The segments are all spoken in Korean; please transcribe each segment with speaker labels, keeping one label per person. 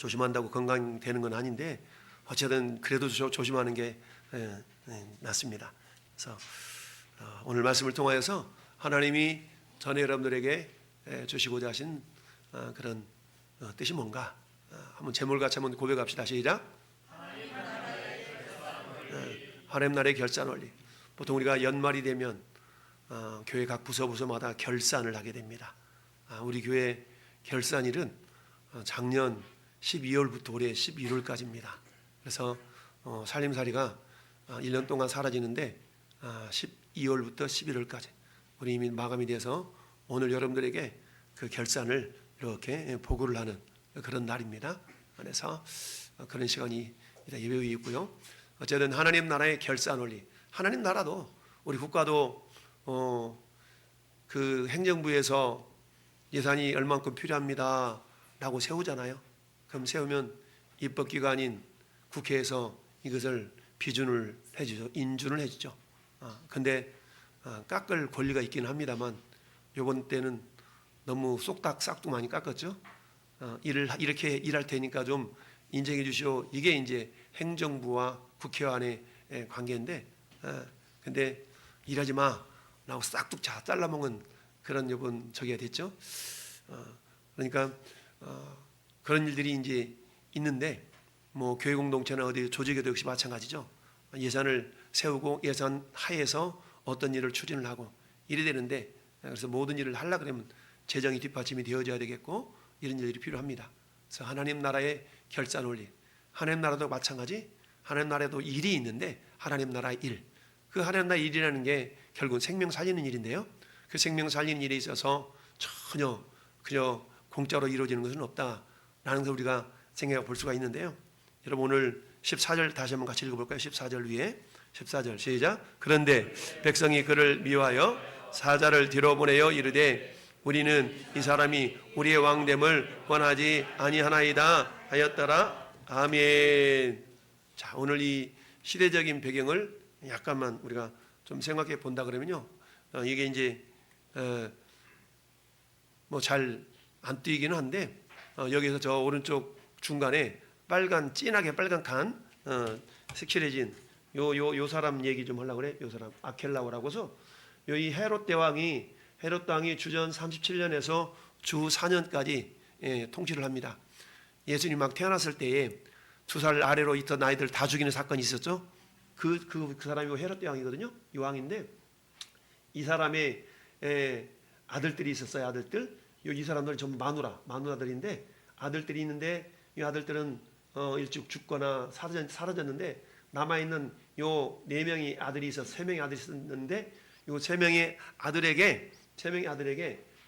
Speaker 1: 조심한다고 건강되는 건 아닌데 어쨌든 그래도 조심하는 게 낫습니다. 그래서 오늘 말씀을 통하여서 하나님이 전에 여러분들에게 주시고자 하신 그런 뜻이 뭔가 한번 제목같이 한번 고백합시다. 시작. 하나님 나라의 결산 원리. 보통 우리가 연말이 되면 교회 각 부서마다 결산을 하게 됩니다. 우리 교회 결산일은 작년 12월부터 올해 11월까지입니다. 그래서 살림살이가 1년 동안 사라지는데 12월부터 11월까지 우리 이미 마감이 돼서 오늘 여러분들에게 그 결산을 이렇게 보고를 하는 그런 날입니다. 그래서 그런 시간이 예배에 있고요. 어쨌든 하나님 나라의 결산 원리. 하나님 나라도 우리 국가도 그 행정부에서 예산이 얼만큼 필요합니다 라고 세우잖아요. 그럼 세우면 입법기관인 국회에서 이것을 비준을 해주죠. 인준을 해주죠. 근데 깎을 권리가 있긴 합니다만 요번 때는 너무 쏙닥 싹둑 많이 깎았죠. 이렇게 일할 테니까 좀 인정해 주시오. 이게 이제 행정부와 국회와의 관계인데 근데 일하지 마 라고 싹둑 잘라먹은 그런 요번 저기가 됐죠. 그러니까 그런 일들이 이제 있는데 뭐 교회 공동체나 어디 조직에도 역시 마찬가지죠. 예산을 세우고 예산 하에서 어떤 일을 추진을 하고 이래 되는데 그래서 모든 일을 하려 그러면 재정이 뒷받침이 되어져야 되겠고 이런 일들이 필요합니다. 그래서 하나님 나라의 결산 원리. 하나님 나라도 마찬가지. 하나님 나라에도 일이 있는데 하나님 나라의 일. 그 하나님 나라의 일이라는 게 결국은 생명 살리는 일인데요. 그 생명 살리는 일에 있어서 전혀 그저 공짜로 이루어지는 것은 없다라는 걸 우리가 생각해 볼 수가 있는데요. 여러분 오늘 14절 다시 한번 같이 읽어볼까요? 14절 위에 14절 시작. 그런데 백성이 그를 미워하여 사자를 뒤로 보내어 이르되 우리는 이 사람이 우리의 왕됨을 원하지 아니하나이다 하였더라. 아멘. 자, 오늘 이 시대적인 배경을 약간만 우리가 좀 생각해 본다 그러면요, 이게 이제 뭐 잘 안 띄기는 한데 여기서 저 오른쪽 중간에 빨간 진하게 빨간 칸 색칠해진 요 사람 얘기 좀 하려고 그래. 요 사람 아켈라오라고서 이 헤롯 대왕이 주전 37년에서 주 4년까지 통치를 합니다. 예수님 막 태어났을 때에 2살 아래로 있던 아이들 다 죽이는 사건이 있었죠. 그 사람이 헤롯 대왕이거든요. 이 왕인데 이 사람의 아들들이 있었어요. 아들들. 이 사람들은 전부 마누라들인데 아들들이 있는데 이 아들들은 일찍 죽거나 사라졌는데 남아있는 요 4명의 아들이 있어서 3명의 아들이 있었는데 요 3명의 아들에게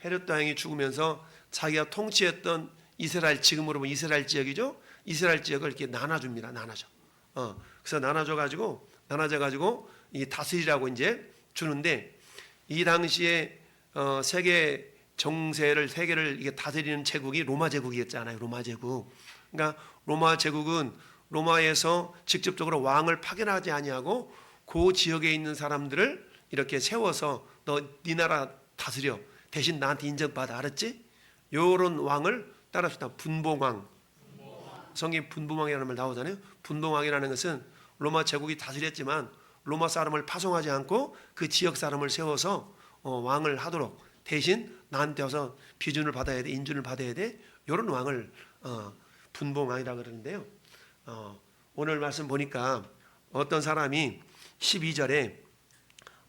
Speaker 1: 헤롯 왕이 죽으면서 자기가 통치했던 이스라엘, 지금으로 보면 이스라엘 지역이죠. 이스라엘 지역을 이렇게 나눠줍니다. 그래서 나눠져가지고 이 다스리라고 이제 주는데 이 당시에 세계 정세를 세계를 이게 다스리는 제국이 로마 제국이었잖아요. 로마 제국. 그러니까 로마 제국은 로마에서 직접적으로 왕을 파견하지 아니하고 그 지역에 있는 사람들을 이렇게 세워서 너 네 나라 다스려. 대신 나한테 인정받아. 알았지? 요런 왕을 따라합시다. 분봉왕. 성경에 분봉왕이라는 말 나오잖아요. 분봉왕이라는 것은 로마 제국이 다스렸지만 로마 사람을 파송하지 않고 그 지역 사람을 세워서 왕을 하도록 대신 나한테 와서 비준을 받아야 돼. 인준을 받아야 돼. 요런 왕을 분봉왕이라고 그러는데요. 오늘 말씀 보니까 어떤 사람이 12절에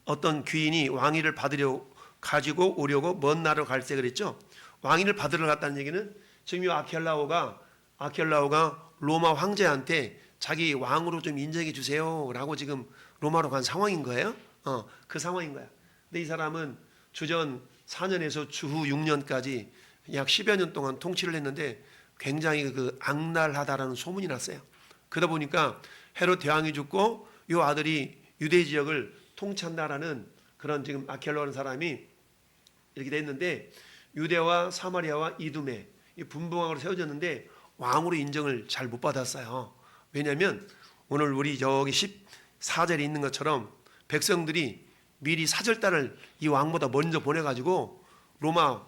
Speaker 1: 어떤 귀인이 왕위를 받으려 가지고 오려고 먼 나라로 갈세 그랬죠. 왕위를 받으러 갔다는 얘기는 지금 이 아켈라오가 로마 황제한테 자기 왕으로 좀 인정해 주세요라고 지금 로마로 간 상황인 거예요. 그 상황인 거야. 근데 이 사람은 주전 4년에서 주후 6년까지 약 10여 년 동안 통치를 했는데 굉장히 그 악랄하다라는 소문이 났어요. 그러다 보니까 헤롯 대왕이 죽고 이 아들이 유대 지역을 통치한다라는 그런 지금 아켈라라는 사람이 이렇게 됐는데 유대와 사마리아와 이두메 이 분봉왕으로 세워졌는데 왕으로 인정을 잘 못 받았어요. 왜냐하면 오늘 우리 저기 14절에 있는 것처럼 백성들이 미리 사절단을 이 왕보다 먼저 보내가지고 로마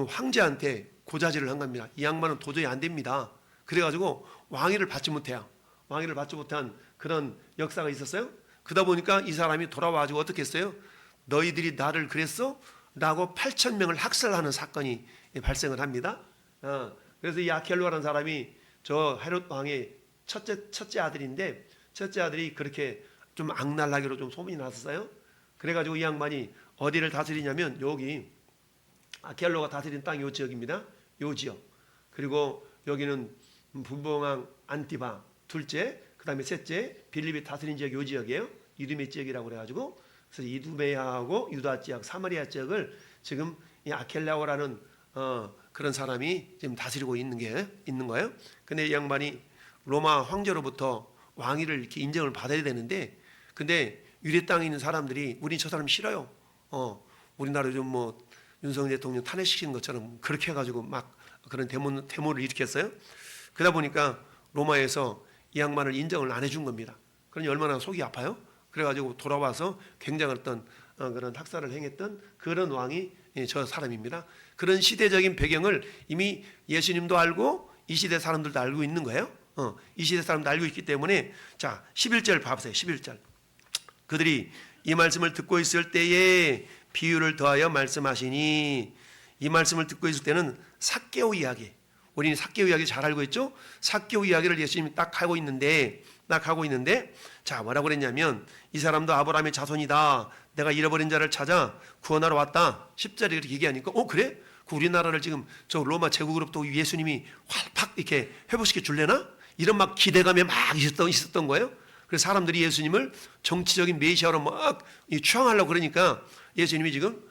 Speaker 1: 황제한테 고자질을 한 겁니다. 이 양반은 도저히 안 됩니다. 그래가지고 왕위를 받지 못해요. 왕위를 받지 못한 그런 역사가 있었어요. 그러다 보니까 이 사람이 돌아와가지고 어떻게 했어요? 너희들이 나를 그랬어? 라고 8,000명을 학살하는 사건이 발생을 합니다. 그래서 이 아켈로라는 사람이 저 헤롯 왕의 첫째 아들인데, 첫째 아들이 그렇게 좀 악랄하기로 좀 소문이 났었어요. 그래가지고 이 양반이 어디를 다스리냐면 여기 아켈로가 다스린 땅이 요 지역입니다. 요 지역. 그리고 여기는 분봉왕 안티바 둘째, 그 다음에 셋째 빌립이 다스린 지역이 요 지역이에요. 이두메 지역이라고 그래가지고, 그래서 이두메하고 유다 지역, 사마리아 지역을 지금 이 아켈라오라는 그런 사람이 지금 다스리고 있는 거예요. 근데 이 양반이 로마 황제로부터 왕위를 이렇게 인정을 받아야 되는데, 근데 유대 땅에 있는 사람들이 우린 저 사람 싫어요. 우리나라 좀 뭐 윤석열 대통령 탄핵시키는 것처럼 그렇게 해가지고 막 그런 데모를 일으켰어요. 그러다 보니까 로마에서 이 양반을 인정을 안 해준 겁니다. 그러니 얼마나 속이 아파요. 그래가지고 돌아와서 굉장한 어떤 그런 학살을 행했던 그런 왕이 저 사람입니다. 그런 시대적인 배경을 이미 예수님도 알고 이 시대 사람들도 알고 있는 거예요. 이 시대 사람도 알고 있기 때문에, 자 11절 봐보세요. 11절. 그들이 이 말씀을 듣고 있을 때에 비유를 더하여 말씀하시니, 이 말씀을 듣고 있을 때는 삭개오 이야기, 우리는 삭개오 이야기 잘 알고 있죠. 삭개오 이야기를 예수님이 딱 하고 있는데 자 뭐라고 그랬냐면, 이 사람도 아브라함의 자손이다. 내가 잃어버린 자를 찾아 구원하러 왔다. 10절에 그렇게 얘기하니까 그래? 그 우리나라를 지금 저 로마 제국으로부터 예수님이 활팍 이렇게 회복시켜 줄래나? 이런 막 기대감에 막 있었던 거예요. 그래서 사람들이 예수님을 정치적인 메시아로 막 추앙하려고 그러니까 예수님이 지금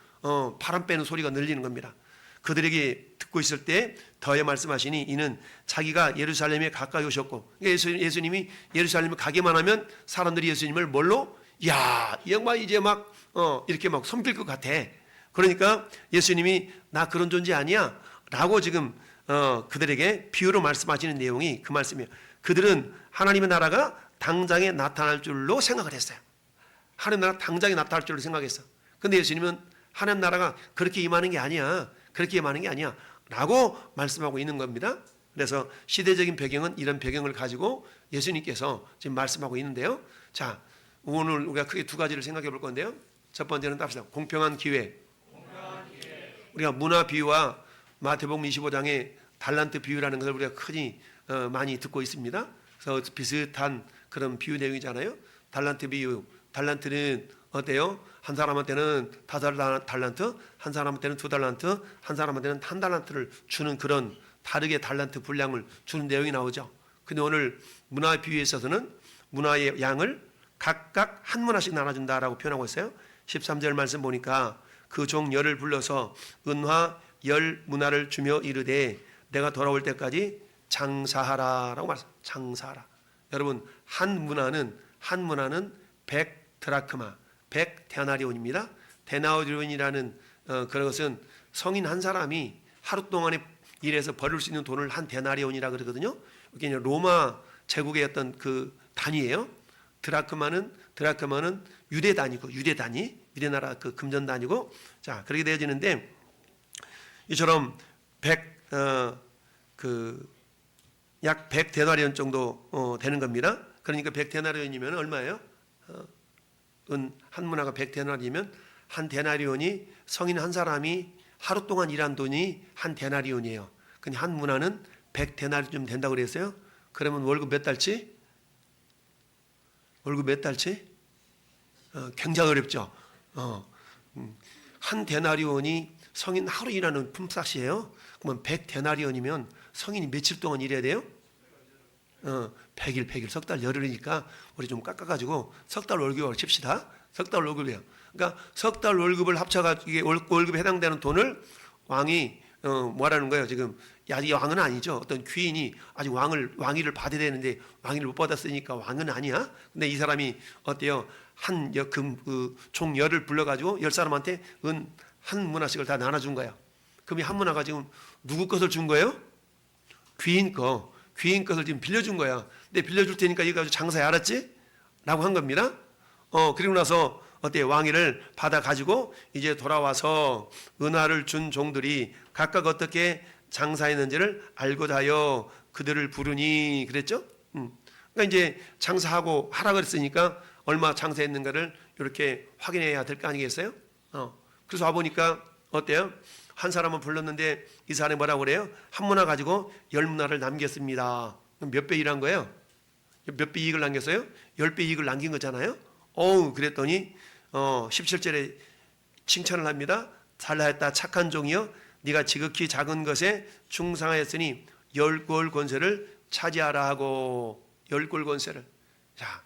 Speaker 1: 바람 빼는 소리가 들리는 겁니다. 그들에게 듣고 있을 때 더해 말씀하시니, 이는 자기가 예루살렘에 가까이 오셨고, 예수님이 예루살렘에 가기만 하면 사람들이 예수님을 뭘로? 야, 이 양반 이제 막 이렇게 막 섬길 것 같아. 그러니까 예수님이 나 그런 존재 아니야 라고 지금 그들에게 비유로 말씀하시는 내용이 그 말씀이에요. 그들은 하나님의 나라가 당장에 나타날 줄로 생각을 했어요. 하나님 나라가 당장에 나타날 줄로 생각했어. 근데 예수님은 하나님 나라가 그렇게 임하는 게 아니야. 그렇게 임하는 게 아니야 라고 말씀하고 있는 겁니다. 그래서 시대적인 배경은 이런 배경을 가지고 예수님께서 지금 말씀하고 있는데요. 자, 오늘 우리가 크게 두 가지를 생각해 볼 건데요. 첫 번째는 답시다. 공평한 기회. 우리가 문화 비유와 마태복음 25장의 달란트 비유라는 것을 우리가 흔히 많이 듣고 있습니다. 그래서 비슷한 그런 비유 내용이잖아요. 달란트 비유. 달란트는 어때요? 한 사람한테는 5달란트, 한 사람한테는 2달란트, 한 사람한테는 1달란트를 주는 그런 다르게 달란트 분량을 주는 내용이 나오죠. 근데 오늘 문화 비유에 있어서는 문화의 양을 각각 한 문화씩 나눠준다라고 표현하고 있어요. 13절 말씀 보니까 그 종 열을 불러서 은화 10문화를 주며 이르되 내가 돌아올 때까지 장사하라라고 말했어요. 장사하라. 여러분, 한 문화는 100드라크마, 100데나리온입니다. 데나리온이라는 그런 것은 성인 한 사람이 하루 동안에 일해서 벌을 수 있는 돈을 한 데나리온이라 그러거든요. 이게 로마 제국의 어떤 그 단위예요. 드라크마는 유대 단위고, 유대나라 그 금전 단위고, 자 그렇게 되어지는데, 이처럼 약 100데나리온 정도 되는 겁니다. 그러니까 100데나리온이면 얼마예요? 한 문화가 100데나리온이면 한 데나리온이 성인 한 사람이 하루 동안 일한 돈이 한 데나리온이에요. 근데 한 문화는 100데나리온 된다고 그랬어요. 그러면 월급 몇 달치? 굉장히 어렵죠. 한 데나리온이 성인 하루 일하는 품삯이에요. 그러면 100데나리온이면 성인이 며칠 동안 일해야 돼요? 100일, 석 달 열흘이니까 우리 좀 깎아가지고 석 달 월급으로 칩시다. 석 달 월급이에요. 그러니까 석 달 월급을 합쳐가지고 이게 월급에 해당되는 돈을 왕이 뭐라는 거예요? 지금 아직 왕은 아니죠. 어떤 귀인이 아직 왕위를 받아야 되는데 왕위를 못 받았으니까 왕은 아니야. 근데 이 사람이 어때요? 종 열을 불러가지고 10사람한테 은 한 문화씩을 다 나눠준 거예요. 그럼 이 한 문화가 지금 누구 것을 준 거예요? 귀인 것을 지금 빌려준 거야. 근데 빌려줄 테니까 이거 가지고 장사해, 알았지? 라고 한 겁니다. 그리고 나서 왕위를 받아 가지고 이제 돌아와서 은화를 준 종들이 각각 어떻게 장사했는지를 알고자 하여 그들을 부르니 그랬죠? 그러니까 이제 장사하고 하라 그랬으니까 얼마 장사했는가를 이렇게 확인해야 될 거 아니겠어요? 그래서 와보니까 어때요? 한 사람은 불렀는데 이 사람이 뭐라고 그래요? 한 문화 가지고 10문화를 남겼습니다. 몇 배 일한 거예요? 몇 배 이익을 남겼어요? 10배 이익을 남긴 거잖아요. 그랬더니 17절에 칭찬을 합니다. 잘하였다 착한 종이여, 네가 지극히 작은 것에 충성하였으니 10골 권세를 차지하라 하고. 10골 권세를, 자,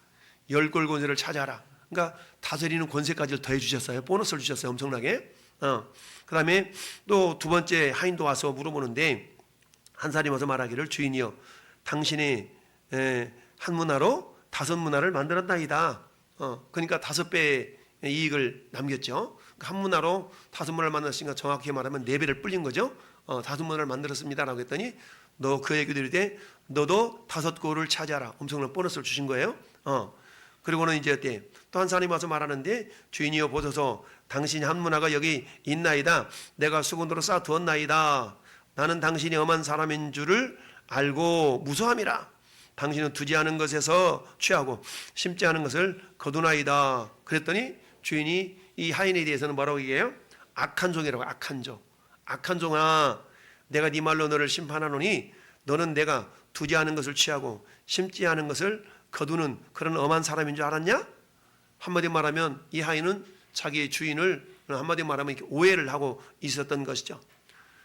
Speaker 1: 10골 권세를 차지하라. 그러니까 다스리는 권세까지 더해 주셨어요. 보너스를 주셨어요. 엄청나게. 그 다음에 또 두 번째 하인도 와서 물어보는데, 한 사람이 와서 말하기를, 주인이여, 당신이 한 문화로 5문화를 만들었나이다. 그러니까 5배의 이익을 남겼죠. 한 문화로 5문화를 만들었으니까 정확히 말하면 4배를 불린 거죠. 5문화를 만들었습니다라고 했더니, 너 그에게 이르되 너도 5골을 차지하라. 엄청난 보너스를 주신 거예요. 그리고는 이제 어때? 또 한 사람이 와서 말하는데, 주인이여 보소서, 당신이 한 문화가 여기 있나이다. 내가 수건으로 쌓아두었나이다. 나는 당신이 엄한 사람인 줄을 알고 무서함이라. 당신은 두지 않은 것에서 취하고 심지 않은 것을 거두나이다. 그랬더니 주인이 이 하인에 대해서는 뭐라고 얘기해요? 악한 종이라고. 악한 종. 악한 종아, 내가 네 말로 너를 심판하노니 너는 내가 두지 않은 것을 취하고 심지 않은 것을 거두는 그런 엄한 사람인 줄 알았냐? 한마디 말하면 이 하인은 자기의 주인을 한마디 말하면 이렇게 오해를 하고 있었던 것이죠.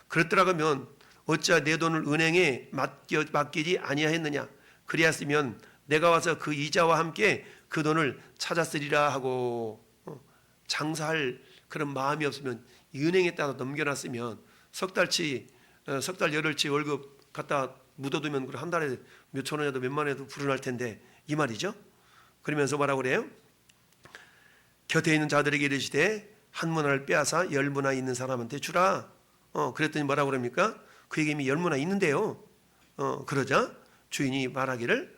Speaker 1: 그렇더라면 어찌 내 돈을 은행에 맡기지 아니하였느냐? 그리하였으면 내가 와서 그 이자와 함께 그 돈을 찾았으리라 하고. 장사할 그런 마음이 없으면 은행에다가 넘겨놨으면 석 달 열흘치 월급 갖다 묻어두면 한 달에 몇천 원이라도 몇만 원이라도 불어날 텐데, 이 말이죠. 그러면서 뭐라고 그래요? 곁에 있는 자들에게 이르시되 한 문화를 빼앗아 10문화 있는 사람한테 주라. 그랬더니 뭐라고 그럽니까? 그에게 이미 10문화 있는데요. 그러자 주인이 말하기를,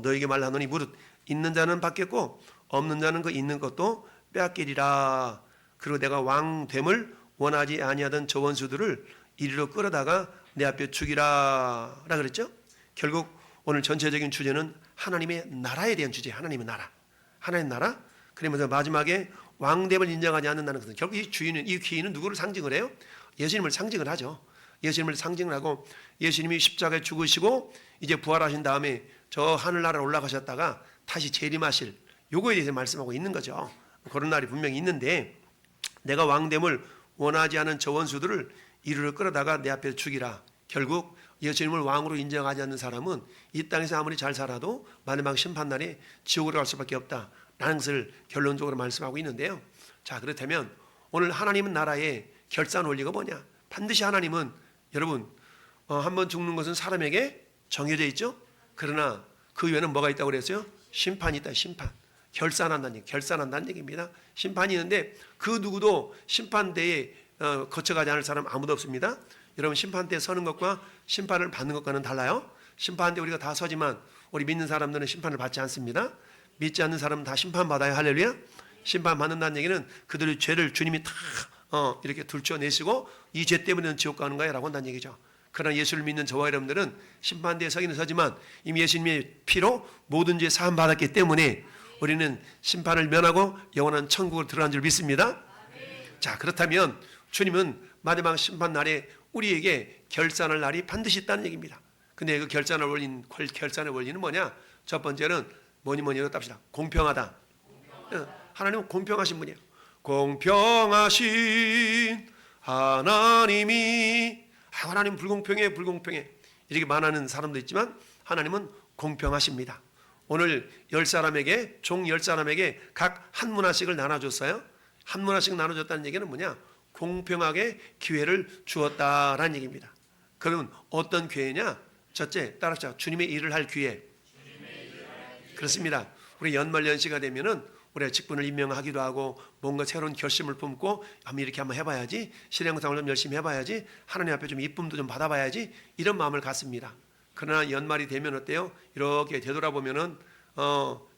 Speaker 1: 너에게 말하노니 무릇 있는 자는 받겠고 없는 자는 그 있는 것도 빼앗기리라. 그리고 내가 왕됨을 원하지 아니하던 저 원수들을 이리로 끌어다가 내 앞에 죽이라 라 그랬죠. 결국 오늘 전체적인 주제는 하나님의 나라에 대한 주제. 하나님의 나라, 하나님의 나라. 그러면서 마지막에 왕됨을 인정하지 않는다는 것은, 결국 이 주인은, 이 귀인은 누구를 상징을 해요? 예수님을 상징을 하죠. 예수님을 상징을 하고, 예수님이 십자가에 죽으시고 이제 부활하신 다음에 저 하늘나라로 올라가셨다가 다시 재림하실 요거에 대해서 말씀하고 있는 거죠. 그런 날이 분명히 있는데, 내가 왕됨을 원하지 않은 저 원수들을 이리로 끌어다가 내 앞에 죽이라. 결국 예수님을 왕으로 인정하지 않는 사람은 이 땅에서 아무리 잘 살아도 마지막 심판날에 지옥으로 갈 수밖에 없다라는 것을 결론적으로 말씀하고 있는데요. 자, 그렇다면 오늘 하나님은 나라의 결산 원리가 뭐냐? 반드시 하나님은, 여러분, 한번 죽는 것은 사람에게 정해져 있죠. 그러나 그 외에는 뭐가 있다고 그랬어요? 심판이 있다. 심판. 결산한다는 얘기입니다. 심판이 있는데 그 누구도 심판대에 거쳐가지 않을 사람 아무도 없습니다. 여러분, 심판대에 서는 것과 심판을 받는 것과는 달라요. 심판대 우리가 다 서지만 우리 믿는 사람들은 심판을 받지 않습니다. 믿지 않는 사람은 다 심판받아요. 할렐루야. 심판받는다는 얘기는 그들의 죄를 주님이 다 이렇게 들춰내시고 이 죄 때문에는 지옥 가는 거야 라고 한다는 얘기죠. 그러나 예수를 믿는 저와 여러분들은 심판대에 서기는 서지만 이미 예수님의 피로 모든 죄 사함 받았기 때문에 우리는 심판을 면하고 영원한 천국으로 들어간 줄 믿습니다. 자, 그렇다면 주님은 마지막 심판 날에 우리에게 결산할 날이 반드시 있다는 얘기입니다. 근데 그 결산의 원리는 뭐냐? 첫 번째는 뭐니 답시다. 공평하다. 하나님은 공평하신 분이에요. 공평하신 하나님이, 하나님 불공평해 이렇게 말하는 사람도 있지만 하나님은 공평하십니다. 오늘 10사람에게, 종 10사람에게 각 한 문화씩을 나눠줬어요. 한 문화씩 나눠줬다는 얘기는 뭐냐? 공평하게 기회를 주었다라는 얘기입니다. 그러면 어떤 기회냐? 첫째, 따라합시다. 주님의 일을 할 기회. 그렇습니다. 우리 연말연시가 되면은 우리가 직분을 임명하기도 하고 뭔가 새로운 결심을 품고 이렇게 한번 해봐야지, 신앙생활 좀 열심히 해봐야지, 하나님 앞에 좀 이쁨도 좀 받아봐야지, 이런 마음을 갖습니다. 그러나 연말이 되면 어때요? 이렇게 되돌아보면은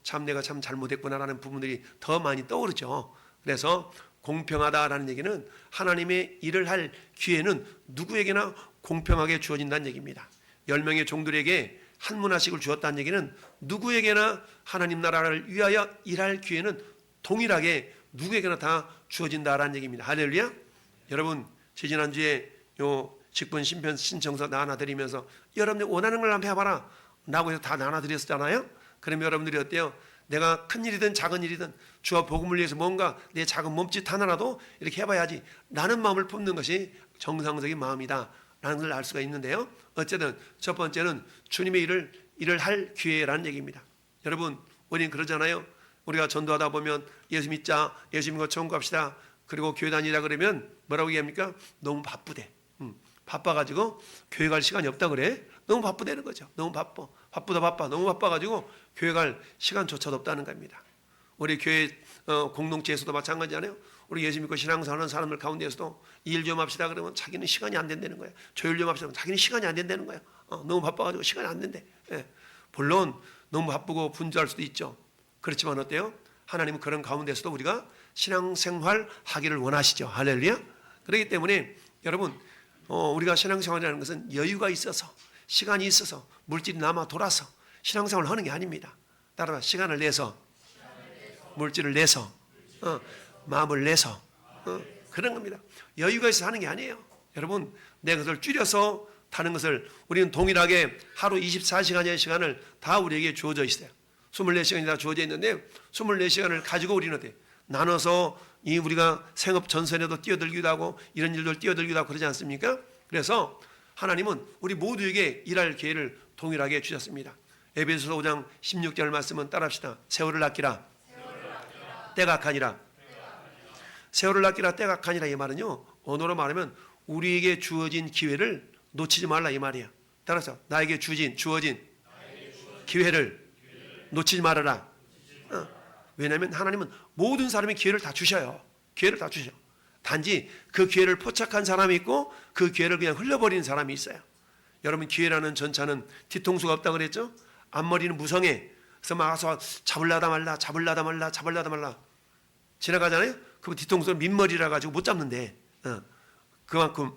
Speaker 1: 참 내가 참 잘못했구나라는 부분들이 더 많이 떠오르죠. 그래서 공평하다라는 얘기는 하나님의 일을 할 기회는 누구에게나 공평하게 주어진다는 얘기입니다. 10명의 종들에게 한 문화씩을 주었다는 얘기는 누구에게나 하나님 나라를 위하여 일할 기회는 동일하게 누구에게나 다 주어진다라는 얘기입니다. 할렐루야. 여러분, 지난주에 요 직분 신편 신청서 나눠드리면서 여러분들 원하는 걸 한번 해봐라 라고 해서 다 나눠드렸잖아요. 그러면 여러분들이 어때요? 내가 큰 일이든 작은 일이든 주와 복음을 위해서 뭔가 내 작은 몸짓 하나라도 이렇게 해봐야지 라는 마음을 품는 것이 정상적인 마음이다 라는 걸 알 수가 있는데요. 어쨌든 첫 번째는 주님의 일을 할 기회라는 얘기입니다. 여러분, 우리는 그러잖아요. 우리가 전도하다 보면 예수 믿자, 예수 믿고 천국 갑시다, 그리고 교회 다니라 그러면 뭐라고 얘기합니까? 너무 바쁘대. 바빠가지고 교회 갈 시간이 없다 그래. 너무 바쁘다는 거죠. 너무 바쁘다 바빠. 너무 바빠가지고 교회 갈 시간조차도 없다는 겁니다. 우리 교회 공동체에서도 마찬가지잖아요. 우리 예수 믿고 신앙생활하는 사람들 가운데에서도 일 좀 합시다 그러면 자기는 시간이 안 된다는 거예요. 조율 좀 합시다 그러면 자기는 시간이 안 된다는 거예요. 너무 바빠가지고 시간이 안 된대. 예. 물론 너무 바쁘고 분주할 수도 있죠. 그렇지만 어때요? 하나님은 그런 가운데서도 우리가 신앙생활 하기를 원하시죠. 할렐루야. 그렇기 때문에 여러분, 우리가 신앙생활이라는 것은 여유가 있어서, 시간이 있어서, 물질이 남아 돌아서 신앙생활을 하는 게 아닙니다. 따라서 시간을 내서, 물질을 내서, 마음을 내서 그런 겁니다. 여유가 있어서 하는 게 아니에요. 여러분, 내 것을 줄여서 타는 것을 우리는 동일하게 하루 24시간의 시간을 다 우리에게 주어져 있어요. 24시간이 다 주어져 있는데 24시간을 가지고 우리는 어때요? 나눠서 우리가 생업 전선에도 뛰어들기도 하고 이런 일들 뛰어들기도 하고 그러지 않습니까? 그래서 하나님은 우리 모두에게 일할 기회를 동일하게 주셨습니다. 에베소서 5장 16절 말씀은 따라합시다. 세월을 아끼라. 때가 악하니라. 세월을 아끼라 때가 악하니라. 이 말은요, 언어로 말하면 우리에게 주어진 기회를 놓치지 말라 이 말이야. 따라서 나에게 주어진 기회를 놓치지 말아라. 왜냐하면 하나님은 모든 사람이 기회를 다 주셔요. 기회를 다 주셔. 단지 그 기회를 포착한 사람이 있고 그 기회를 그냥 흘려버리는 사람이 있어요. 여러분, 기회라는 전차는 뒤통수가 없다고 그랬죠? 앞머리는 무성해. 그래서 막 와서 잡으려다 말라 지나가잖아요. 그럼 뒤통수는 민머리라 가지고 못 잡는데 그만큼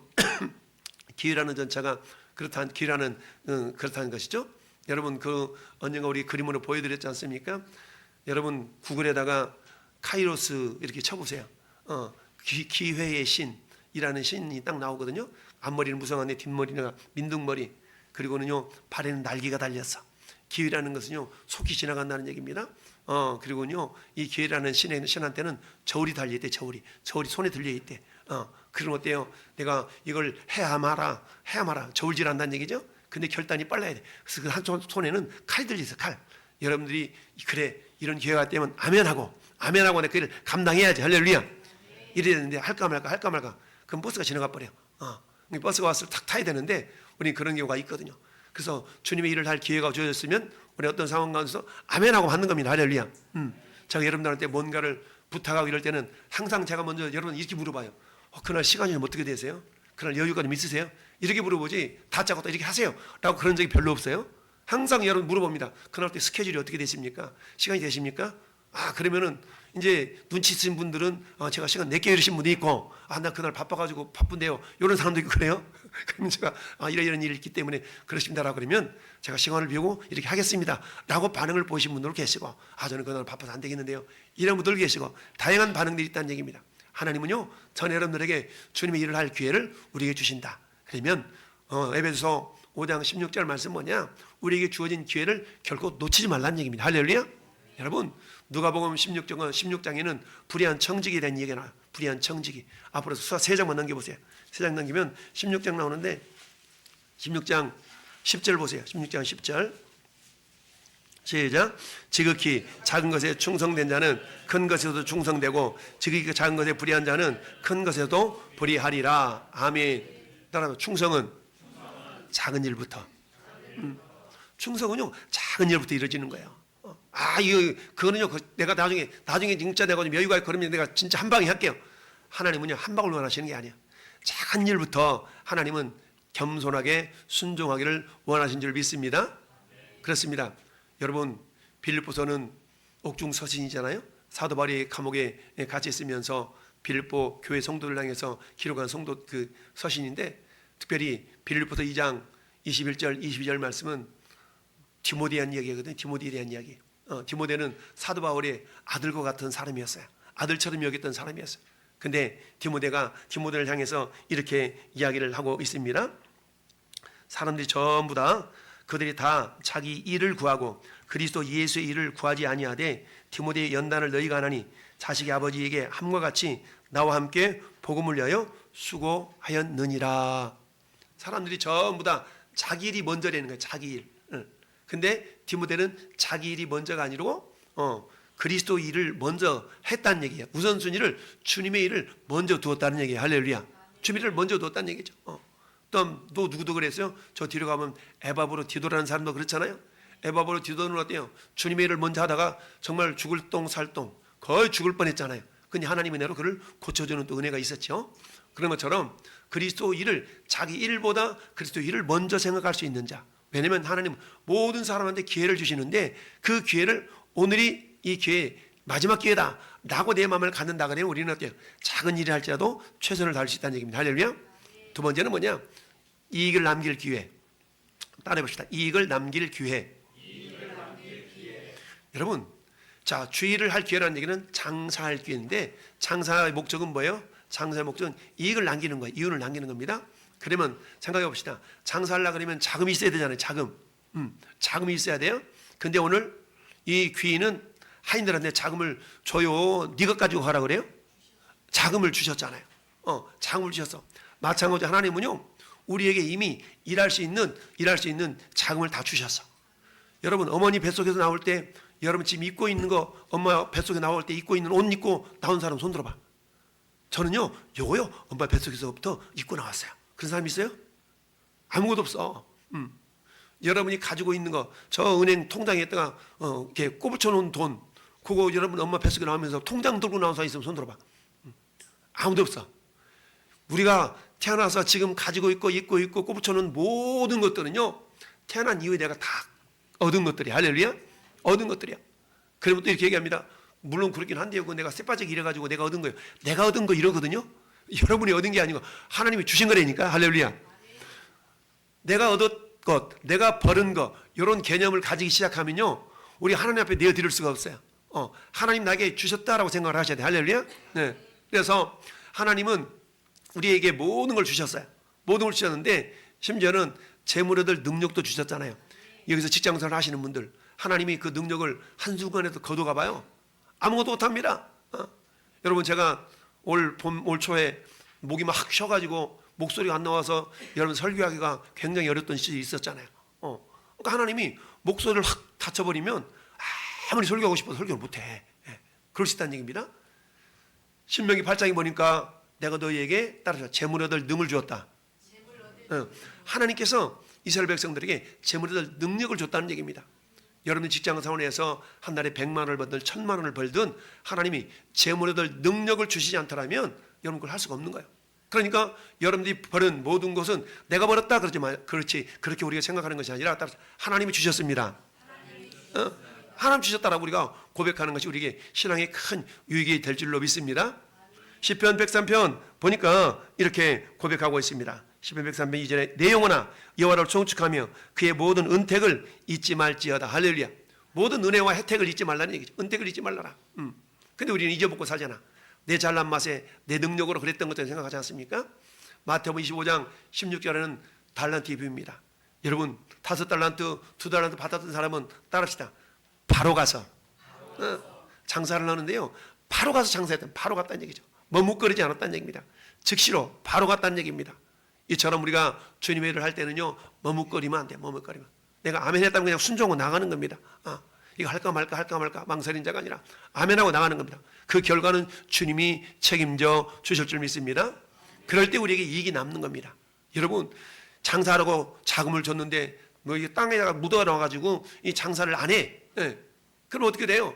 Speaker 1: 기회라는 전차가 그렇다는 것이죠. 여러분, 그 언젠가 우리 그림으로 보여드렸지 않습니까? 여러분, 구글에다가 카이로스 이렇게 쳐보세요. 기회의 신이라는 신이 딱 나오거든요. 앞머리는 무성한데 뒷머리는 민둥머리, 그리고는요 발에는 날개가 달렸어. 기회라는 것은요 속히 지나간다는 얘기입니다. 그리고는요 이 기회라는 신한테는 저울이 달려있대. 저울이 손에 들려있대. 그럼 어때요? 내가 이걸 해야 마라 저울질 한다는 얘기죠. 근데 결단이 빨라야 돼. 그래서 그 한쪽 손에는 칼 들려있어. 칼. 여러분들이 그래 이런 기회가 되면 아멘하고 내가 그를 감당해야지. 할렐루야. 이래야 되는데 할까 말까 그럼 버스가 지나가 버려. 버스가 왔을 때 탁 타야 되는데 우리는 그런 경우가 있거든요. 그래서 주님의 일을 할 기회가 주어졌으면 우리 어떤 상황 가운데서 아멘하고 받는 겁니다. 할렐루야. 제가 여러분들한테 뭔가를 부탁하고 이럴 때는 항상 제가 먼저 여러분 이렇게 물어봐요. 그날 시간이 좀 어떻게 되세요? 그날 여유가 좀 있으세요? 이렇게 물어보지 다짜고짜 이렇게 하세요 라고 그런 적이 별로 없어요. 항상 여러분 물어봅니다. 그날 때 스케줄이 어떻게 되십니까? 시간이 되십니까? 그러면은 이제 눈치 쓴 분들은 제가 시간 늦게 이러신 분도 있고 나 그날 바빠가지고 바쁜데요 이런 사람도 있고 그래요. 그러면 제가 이런 일이 있기 때문에 그렇습니다라고 그러면 제가 시간을 비우고 이렇게 하겠습니다 라고 반응을 보이신 분들 계시고 저는 그날 바빠서 안 되겠는데요 이런 분들 계시고 다양한 반응들이 있다는 얘기입니다. 하나님은요 전 여러분들에게 주님의 일을 할 기회를 우리에게 주신다. 그러면 에베소서 5장 16절 말씀 뭐냐? 우리에게 주어진 기회를 결코 놓치지 말라는 얘기입니다. 할렐루야. 여러분, 누가복음 16장에는 불의한 청지기에 대한 얘기가 나와요. 불의한 청지기. 앞으로 수화 3장만 넘겨보세요. 3장 넘기면 16장 나오는데 16장 10절 보세요. 16장 10절 시작. 지극히 작은 것에 충성된 자는 큰 것에도 충성되고 지극히 작은 것에 불의한 자는 큰 것에도 불의하리라. 아멘. 따라서 충성은 작은 일부터. 충성은요 작은 일부터 이루어지는 거예요. 그거는요 내가 나중에 진짜 내가 좀 여유가 있고 그러면 내가 진짜 한 방에 할게요. 하나님은요 한 방을 원하시는 게 아니에요. 작은 일부터 하나님은 겸손하게 순종하기를 원하신 줄 믿습니다. 그렇습니다. 여러분, 빌립보서는 옥중 서신이잖아요. 사도 바울이 감옥에 같이 있으면서 빌립보 교회 성도들 향해서 기록한 성도 그 서신인데 특별히 빌립보서 2장 21절 22절 말씀은 디모데에 대한 이야기거든요. 디모데에 대한 이야기. 디모데는 사도 바울의 아들과 같은 사람이었어요. 아들처럼 여겼던 사람이었어요. 근데 디모데가 디모데를 향해서 이렇게 이야기를 하고 있습니다. 사람들이 전부 다 그들이 다 자기 일을 구하고 그리스도 예수의 일을 구하지 아니하되 디모데의 연단을 너희가 하나니 자식의 아버지에게 함과 같이 나와 함께 복음을 위하여 수고하였느니라. 사람들이 전부 다 자기 일이 먼저라는 거예요. 자기 일. 근데 디모데는 자기 일이 먼저가 아니고 그리스도 일을 먼저 했다는 얘기예요. 우선순위를 주님의 일을 먼저 두었다는 얘기예요. 할렐루야. 주님의 일을 먼저 두었다는 얘기죠. 또 누구도 그랬어요. 저 뒤로 가면 에바브로 디도라는 사람도 그렇잖아요. 에바브로 디도는 어때요? 주님의 일을 먼저 하다가 정말 죽을 똥 살 똥 거의 죽을 뻔했잖아요. 근데 하나님의 은혜로 그를 고쳐주는 또 은혜가 있었죠. 그런 것처럼 그리스도 일을 자기 일보다 그리스도 일을 먼저 생각할 수 있는 자. 왜냐하면 하나님 모든 사람한테 기회를 주시는데 그 기회를 오늘이 이 기회 마지막 기회다 라고 내 마음을 갖는다 그러면 우리는 어때요? 작은 일을 할지라도 최선을 다할 수 있다는 얘기입니다. 할렐루야. 두 번째는 뭐냐? 이익을 남길 기회. 따라해 봅시다. 이익을 남길 기회. 여러분, 자, 주의를 할 기회라는 얘기는 장사할 기회인데 장사의 목적은 뭐예요? 장사의 목적은 이익을 남기는 거예요. 이윤을 남기는 겁니다. 그러면 생각해 봅시다. 장사하려고 그러면 자금이 있어야 되잖아요. 자금. 자금이 있어야 돼요. 근데 오늘 이 귀인은 하인들한테 자금을 줘요. 네가 가지고 가라 그래요? 자금을 주셨잖아요. 자금을 주셨어. 마찬가지로 하나님은요. 우리에게 이미 일할 수 있는 자금을 다 주셨어. 여러분, 어머니 뱃속에서 나올 때 여러분 지금 입고 있는 거 엄마 뱃속에 나올 때 입고 있는 옷 입고 나온 사람 손 들어봐. 저는요. 요거요. 엄마 뱃속에서부터 입고 나왔어요. 그런 사람 있어요? 아무것도 없어. 여러분이 가지고 있는 거, 저 은행 통장에다가 이렇게 꼽붙여 놓은 돈, 그거 여러분 엄마 뱃속에 나오면서 통장 들고 나온 사람 있으면 손 들어봐. 아무도 없어. 우리가 태어나서 지금 가지고 있고 입고 있고 꼽붙여 놓은 모든 것들은요, 태어난 이후에 내가 다 얻은 것들이야. 할렐루야. 얻은 것들이야. 그러면 또 이렇게 얘기합니다. 물론 그렇긴 한데요. 그거 내가 쇠빠지게 이래가지고 내가 얻은 거예요. 내가 얻은 거 이러거든요. 여러분이 얻은 게 아니고 하나님이 주신 거라니까. 할렐루야. 내가 얻은 것, 내가 벌은 것, 이런 개념을 가지기 시작하면요, 우리 하나님 앞에 내어드릴 수가 없어요. 하나님 나에게 주셨다라고 생각을 하셔야 돼요. 할렐루야. 네. 그래서 하나님은 우리에게 모든 걸 주셨어요. 모든 걸 주셨는데 심지어는 재물 얻을 능력도 주셨잖아요. 여기서 직장생활 하시는 분들, 하나님이 그 능력을 한순간에도 거둬가 봐요. 아무것도 못합니다. 여러분, 제가 올 초에 목이 막 쉬어가지고 목소리가 안 나와서 여러분 설교하기가 굉장히 어렵던 시절이 있었잖아요. 그러니까 하나님이 목소리를 확 닫혀버리면 아무리 설교하고 싶어도 설교를 못해. 그럴 수 있다는 얘기입니다. 신명기 8장에 보니까 내가 너희에게 따라서 재물 얻을 능을 주었다. 하나님께서 이스라엘 백성들에게 재물 얻을 능력을 줬다는 얘기입니다. 여러분 직장 생활에서 한 달에 100만 원을 벌든 1000만 원을 벌든 하나님이 재물 얻을 능력을 주시지 않더라면 여러분 그걸 할 수가 없는 거예요. 그러니까 여러분들이 벌은 모든 것은 내가 벌었다 그렇지 그렇게 우리가 생각하는 것이 아니라 따라서 하나님이 주셨습니다. 하나님 주셨다라고 우리가 고백하는 것이 우리에게 신앙에 큰 유익이 될 줄로 믿습니다. 시편 103편 보니까 이렇게 고백하고 있습니다. 시편 103편 2절에 내 영혼아 여호와를 송축하며 그의 모든 은택을 잊지 말지어다. 할렐루야. 모든 은혜와 혜택을 잊지 말라는 얘기죠. 은택을 잊지 말라라. 근데 우리는 잊어먹고 살잖아. 내 잘난 맛에 내 능력으로 그랬던 것처럼 생각하지 않습니까? 마태복음 25장 16절에는 달란트의 비유입니다. 여러분 5달란트 2달란트 받았던 사람은 따라합시다. 바로 가서 장사를 하는데요, 바로 가서 장사했던, 바로 갔다는 얘기죠. 머뭇거리지 않았다는 얘기입니다. 즉시로 바로 갔다는 얘기입니다. 이처럼 우리가 주님의 일을 할 때는요, 머뭇거리면 안 돼. 머뭇거리면 내가 아멘 했다면 그냥 순종하고 나가는 겁니다. 이거 할까 말까 망설인 자가 아니라 아멘하고 나가는 겁니다. 그 결과는 주님이 책임져 주실 줄 믿습니다. 그럴 때 우리에게 이익이 남는 겁니다. 여러분 장사하라고 자금을 줬는데 뭐 이게 땅에다가 묻어 나와가지고 이 장사를 안 해. 그럼 어떻게 돼요?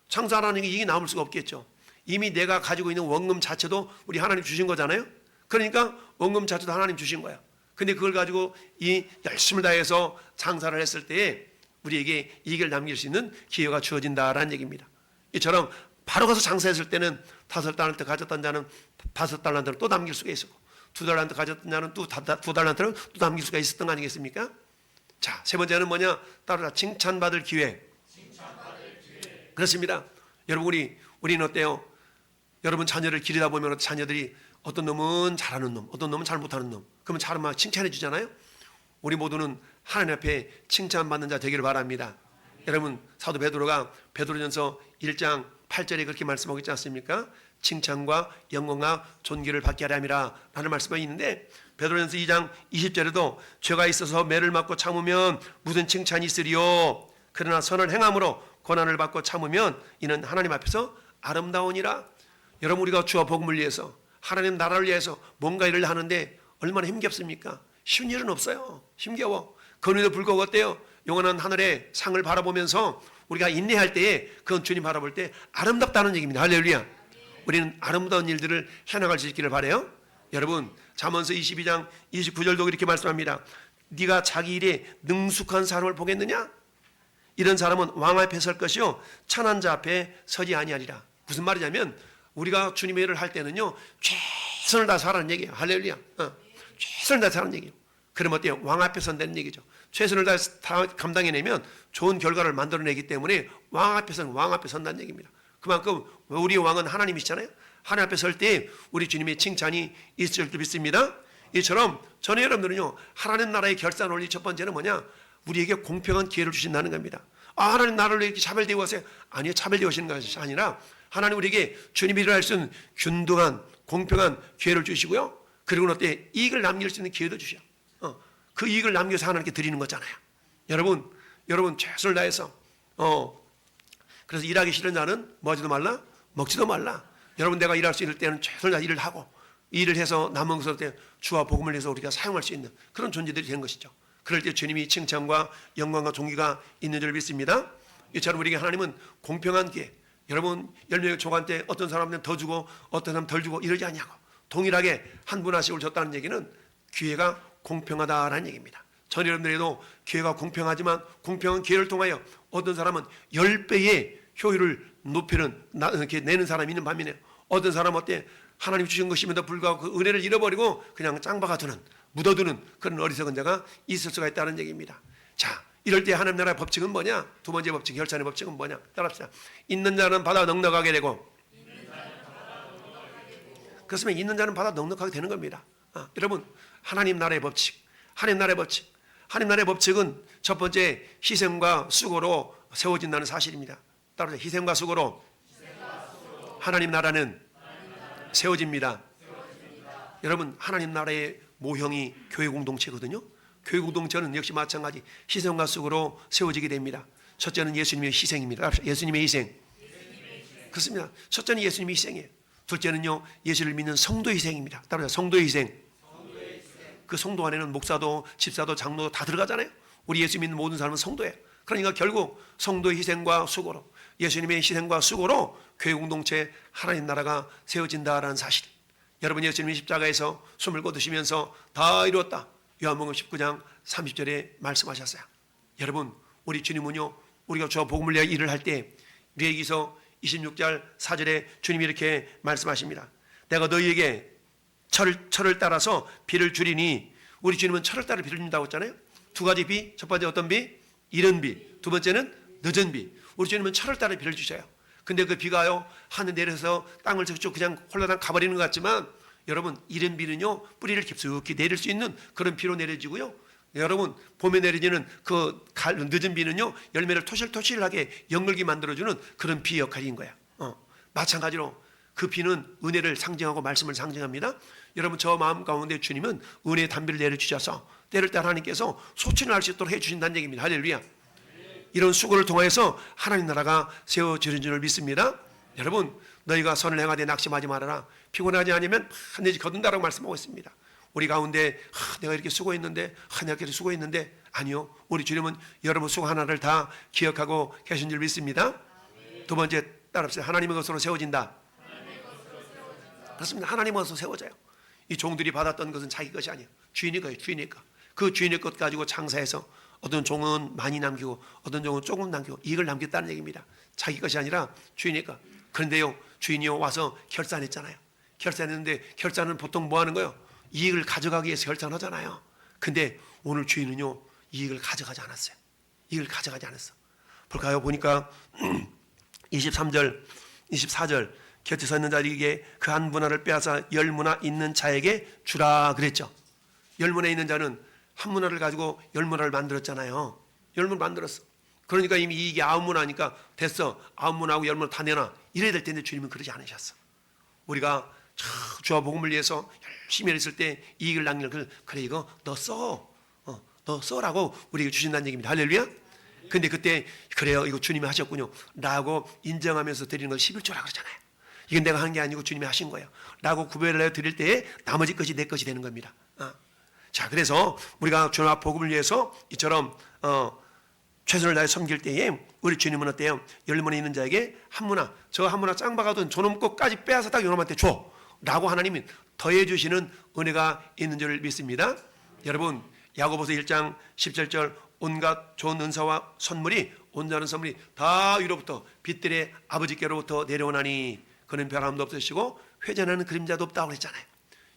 Speaker 1: 장사하라는 게 이익이 남을 수가 없겠죠. 이미 내가 가지고 있는 원금 자체도 우리 하나님 주신 거잖아요. 그러니까 원금 자체도 하나님 주신 거야. 근데 그걸 가지고 이 열심을 다해서 장사를 했을 때에 우리에게 이익을 남길 수 있는 기회가 주어진다라는 얘기입니다. 이처럼 바로 가서 장사했을 때는 5달란트 가졌던 자는 5달란트를 또 남길 수가 있었고 2달란트 가졌던 자는 또 2달란트를 또 남길 수가 있었던 거 아니겠습니까? 자, 세 번째는 뭐냐? 따르라 칭찬받을 기회. 그렇습니다. 여러분 우리는 어때요? 여러분 자녀를 기르다 보면 자녀들이 어떤 놈은 잘하는 놈, 어떤 놈은 잘 못하는 놈. 그러면 잘 막 칭찬해 주잖아요. 우리 모두는 하나님 앞에 칭찬받는 자 되기를 바랍니다. 여러분 사도 베드로가 베드로전서 1장 8절에 그렇게 말씀하고 있지 않습니까? 칭찬과 영광과 존귀를 받게 하려 함이라 라는 말씀이 있는데, 베드로전서 2장 20절에도 죄가 있어서 매를 맞고 참으면 무슨 칭찬이 있으리요. 그러나 선을 행함으로 고난을 받고 참으면 이는 하나님 앞에서 아름다우니라. 여러분 우리가 주와 복음을 위해서 하나님 나라를 위해서 뭔가 일을 하는데 얼마나 힘겹습니까? 쉬운 일은 없어요. 힘겨워. 그런데도 불구하고 어때요? 영원한 하늘의 상을 바라보면서 우리가 인내할 때에 그건 주님 바라볼 때 아름답다는 얘기입니다. 할렐루야. 우리는 아름다운 일들을 해나갈 수 있기를 바라요. 여러분 잠언서 22장 29절도 이렇게 말씀합니다. 네가 자기 일에 능숙한 사람을 보겠느냐? 이런 사람은 왕 앞에 설 것이요 천한 자 앞에 서지 아니하리라. 무슨 말이냐면 우리가 주님의 일을 할 때는요 최선을 다해서 하라는 얘기예요. 할렐루야. 최선을 다해서 하라는 얘기예요. 그러면 어때요? 왕 앞에 선다는 얘기죠. 최선을 다해서 감당해내면 좋은 결과를 만들어내기 때문에 왕 앞에서는 왕 앞에 선다는 얘기입니다. 그만큼 우리의 왕은 하나님이시잖아요. 하나님 앞에 설 때 우리 주님의 칭찬이 있을 줄 믿습니다. 이처럼 저는 여러분들은요 하나님 나라의 결산 원리 첫 번째는 뭐냐? 우리에게 공평한 기회를 주신다는 겁니다. 하나님 나라를 이렇게 차별되고 하세요? 아니요, 차별되고 하시는 것이 아니라 하나님 우리에게 주님이 일을 할 수 있는 균등한 공평한 기회를 주시고요. 그리고 어때? 이익을 남길 수 있는 기회도 주셔. 그 이익을 남겨서 하나님께 드리는 거잖아요. 여러분 최선을 다해서 그래서 일하기 싫은 자는 뭐 하지도 말라? 먹지도 말라. 여러분 내가 일할 수 있을 때는 최선을 다해 일을 하고 일을 해서 남은 것을 주와 복음을 해서 우리가 사용할 수 있는 그런 존재들이 되는 것이죠. 그럴 때 주님이 칭찬과 영광과 존귀가 있는 줄 믿습니다. 이처럼 우리에게 하나님은 공평한 기회. 여러분 10명의 조간 때 어떤 사람은 더 주고 어떤 사람은 덜 주고 이러지 않냐고 동일하게 한 분 하씩을 줬다는 얘기는 기회가 공평하다라는 얘기입니다. 전 여러분들에도 기회가 공평하지만 공평한 기회를 통하여 어떤 사람은 10배의 효율을 높이는 이렇게 내는 사람이 있는 반면에 어떤 사람은 어때? 하나님 주신 것임에도 불구하고 그 은혜를 잃어버리고 그냥 짱박아두는 묻어두는 그런 어리석은 자가 있을 수가 있다는 얘기입니다. 자, 이럴 때 하나님 나라의 법칙은 뭐냐? 두 번째 법칙, 결산의 법칙은 뭐냐? 따라합시다. 있는 자는 받아 넉넉하게 되고 그렇으면 있는 자는 받아 넉넉하게 되는 겁니다. 여러분 하나님 나라의 법칙, 하나님 나라의 법칙, 하나님 나라의 법칙은 첫 번째 희생과 수고로 세워진다는 사실입니다. 따라서 희생과 수고로 하나님 나라는 세워집니다. 여러분 하나님 나라의 모형이 교회 공동체거든요. 교회 공동체는 역시 마찬가지 희생과 수고로 세워지게 됩니다. 첫째는 예수님의 희생입니다. 예수님의 희생. 그렇습니다. 첫째는 예수님의 희생이에요. 둘째는요 예수를 믿는 성도의 희생입니다. 따라서 성도의 희생. 그 성도 안에는 목사도 집사도 장로도 다 들어가잖아요. 우리 예수 믿는 모든 사람은 성도예요. 그러니까 결국 성도의 희생과 수고로 예수님의 희생과 수고로 교회 공동체 하나님 나라가 세워진다라는 사실. 여러분 예수님이 십자가에서 숨을 거두시면서 다 이루었다. 요한복음 19장 30절에 말씀하셨어요. 여러분 우리 주님은요 우리가 저 복음을 위해 일을 할 때 레위기서 26절 4절에 주님이 이렇게 말씀하십니다. 내가 너희에게 철을 따라서 비를 주리니 우리 주님은 철을 따라 비를 준다고 했잖아요. 두 가지 비. 첫 번째 어떤 비? 이른 비. 두 번째는 늦은 비. 우리 주님은 철을 따라 비를 주셔요. 근데 그 비가요 하늘 내려서 땅을 쭉 그냥 홀라당 가버리는 것 같지만 여러분 이른 비는요 뿌리를 깊숙이 내릴 수 있는 그런 비로 내려지고요. 여러분 봄에 내려지는 그 늦은 비는요 열매를 토실토실하게 연글게 만들어주는 그런 비 역할인 거야. 마찬가지로 그 비는 은혜를 상징하고 말씀을 상징합니다. 여러분 저 마음 가운데 주님은 은혜의 단비를 내려주셔서 때를 따라 하나님께서 소천을 할 수 있도록 해주신다는 얘기입니다. 할렐루야. 이런 수고를 통해서 하나님 나라가 세워지는 줄 믿습니다. 여러분 너희가 선을 행하되 낙심하지 말아라. 피곤하지 않으면 반드시 거둔다라고 말씀하고 있습니다. 우리 가운데 내가 이렇게 수고했는데 내가 이렇게 수고했는데 아니요. 우리 주님은 여러분 수고 하나를 다 기억하고 계신 줄 믿습니다. 두 번째 따라합시다. 하나님의 것으로 세워진다. 그렇습니다. 하나님의 것으로 세워져요. 이 종들이 받았던 것은 자기 것이 아니에요. 주인의 거예요. 주인의 것. 그 주인의 것 가지고 장사해서 어떤 종은 많이 남기고 어떤 종은 조금 남기고 이익을 남겼다는 얘기입니다. 자기 것이 아니라 주인의 것. 그런데요 주인이 와서 결산했잖아요. 결산했는데 결산은 보통 뭐 하는 거예요? 이익을 가져가기 위해서 결단하잖아요. 근데 오늘 주인은요, 이익을 가져가지 않았어요. 이익을 가져가지 않았어. 볼까요? 보니까 23절, 24절 곁에 서 있는 자에게 그 한 문화를 빼앗아 10문화 있는 자에게 주라 그랬죠. 10문화 있는 자는 한 문화를 가지고 10문화를 만들었잖아요. 10문화 만들었어. 그러니까 이미 이익이 9문화니까 됐어. 9문화하고 10문화 다 내놔. 이래야 될 텐데 주님은 그러지 않으셨어. 우리가 주와 복음을 위해서 열심히 했을 때 이익을 남기는 걸, 그래 이거 너 써. 너 써라고 우리에게 주신다는 얘기입니다. 할렐루야. 근데 그때 그래요, 이거 주님이 하셨군요 라고 인정하면서 드리는 걸 11조라 그러잖아요. 이건 내가 한 게 아니고 주님이 하신 거예요 라고 구별을 해 드릴 때에 나머지 것이 내 것이 되는 겁니다. 자, 그래서 우리가 주와 복음을 위해서 이처럼 최선을 다해 섬길 때에 우리 주님은 어때요? 10문화 있는 자에게 한 문화, 저 한 문화 짱 박아둔 저놈 것까지 빼앗아 딱 요놈한테 줘 라고 하나님이 더해 주시는 은혜가 있는 줄 믿습니다. 여러분, 야고보서 1장 17절 온갖 좋은 은사와 선물이, 온전한 선물이 다 위로부터 빛들의 아버지께로부터 내려오나니 그는 변함도 없으시고 회전하는 그림자도 없다고 그랬잖아요.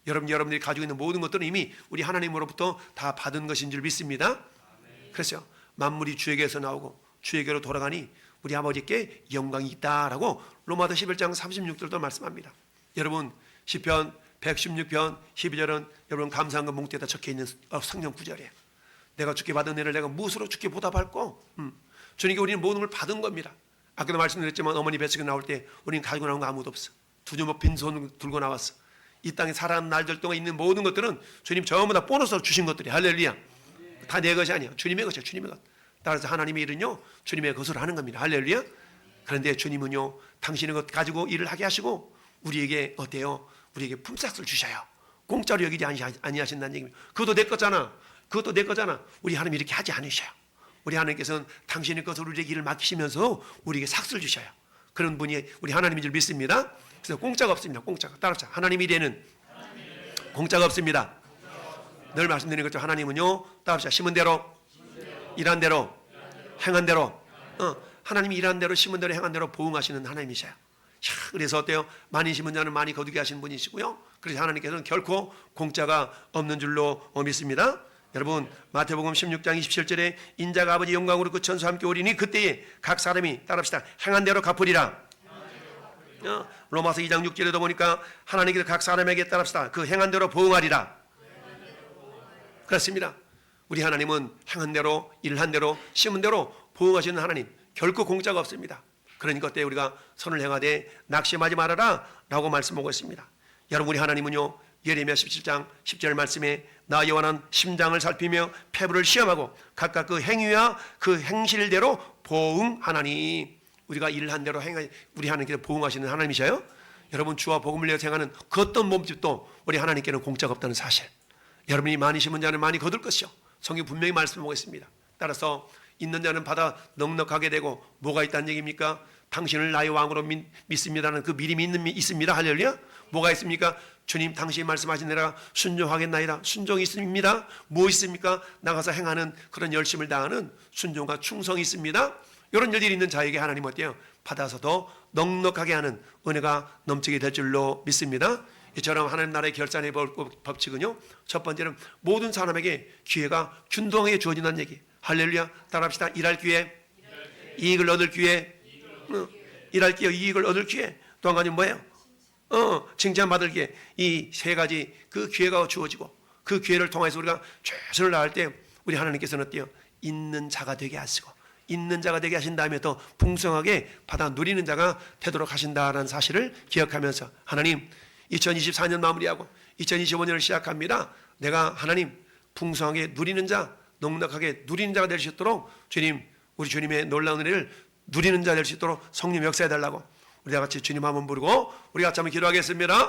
Speaker 1: 여러분들이 가지고 있는 모든 것들은 이미 우리 하나님으로부터 다 받은 것인 줄 믿습니다. 그래서 만물이 주에게서 나오고 주에게로 돌아가니 우리 아버지께 영광이 있다라고 로마서 11장 36절도 말씀합니다. 여러분, 시편 116편 12절은 여러분 감사한 것 뭉태에다 적혀있는 성경 구절이에요. 내가 주께 받은 은혜를 내가 무엇으로 주께 보답할꼬? 주님께 우리는 모든 걸 받은 겁니다. 아까도 말씀드렸지만 어머니 뱃속에 나올 때 우리는 가지고 나온 거 아무도 없어. 두 주먹 빈손 들고 나왔어. 이 땅에 살아가는 날들 동안 있는 모든 것들은 주님 전부 다 보너스로 주신 것들이, 할렐루야. 다 내 것이 아니야. 주님의 것이야. 주님의 것. 따라서 하나님의 일은요, 주님의 것으로 하는 겁니다. 할렐루야. 그런데 주님은요, 당신의 것 가지고 일을 하게 하시고 우리에게 어때요? 우리에게 품삯을 주셔요. 공짜로 여기지 아니하신다는 얘기입니다. 그것도 내 거잖아. 그것도 내 거잖아. 우리 하나님 이렇게 하지 않으셔요. 우리 하나님께서는 당신의 것으로 우리에게 일을 맡기시면서 우리에게 삭스를 주셔요. 그런 분이 우리 하나님인 줄 믿습니다. 그래서 공짜가 없습니다. 공짜가. 따라서 하나님 일에는 공짜가 없습니다. 늘 말씀드리는 것처럼 하나님은요, 따라서 심은 대로, 일한 대로, 행한 대로, 하나님이 일한 대로, 심은 대로, 행한 대로 보응하시는 하나님이셔요. 그래서 어때요? 많이 심은 자는 많이 거두게 하시는 분이시고요. 그래서 하나님께서는 결코 공짜가 없는 줄로 믿습니다. 여러분, 마태복음 16장 27절에 인자가 아버지 영광으로 그 천사와 함께 오리니 그때에 각 사람이, 따라합시다, 행한 대로 갚으리라. 로마서 2장 6절에도 보니까 하나님께서 각 사람에게, 따라합시다, 그 행한 대로 보응하리라. 그렇습니다. 우리 하나님은 행한 대로, 일한 대로, 심은 대로 보응하시는 하나님, 결코 공짜가 없습니다. 그러니까 그때 우리가 선을 행하되 낙심하지 말아라 라고 말씀하고 있습니다. 여러분, 우리 하나님은요, 예레미야 17장 10절 말씀에 나 여호와는 심장을 살피며 폐부를 시험하고 각각 그 행위와 그 행실대로 보응하나니, 우리가 일한 대로 우리 하나님께서 보응하시는 하나님이셔요. 여러분, 주와 복음을 위해서 행하는 그 어떤 몸짓도 우리 하나님께는 공짜가 없다는 사실, 여러분이 많이 심은 자는 많이 거둘 것이요, 성경 분명히 말씀하고 있습니다. 따라서 있는 자는 받아 넉넉하게 되고, 뭐가 있다는 얘기입니까? 당신을 나의 왕으로 믿습니다는 그 믿음이 있습니다. 할렐루야. 뭐가 있습니까? 주님 당신이 말씀하신 대로 순종하겠나이다. 순종이 있습니다. 뭐 있습니까? 나가서 행하는 그런 열심을 다하는 순종과 충성이 있습니다. 이런 일들이 있는 자에게 하나님 어때요? 받아서 더 넉넉하게 하는 은혜가 넘치게 될 줄로 믿습니다. 이처럼 하나님 나라의 결산의 법칙은요, 첫 번째는 모든 사람에게 기회가 균등하게 주어진다는 얘기. 할렐루야. 따라합시다. 일할 기회, 이익을 얻을 기회, 일할 기회, 이익을 얻을 기회. 또 한 가지는 뭐예요? 칭찬받을 기회. 이 세 가지 그 기회가 주어지고, 그 기회를 통해서 우리가 최선을 다할 때 우리 하나님께서는 어때요? 있는 자가 되게 하시고, 있는 자가 되게 하신 다음에 더 풍성하게 받아 누리는 자가 되도록 하신다라는 사실을 기억하면서, 하나님 2024년 마무리하고 2025년을 시작합니다. 내가 하나님 풍성하게 누리는 자, 넉넉하게 누리는 자가 될 수 있도록 주님, 우리 주님의 놀라운 은혜를 누리는 자 될 수 있도록 성령 역사해 달라고 우리 다 같이 주님 한번 부르고 우리 같이 한번 기도하겠습니다.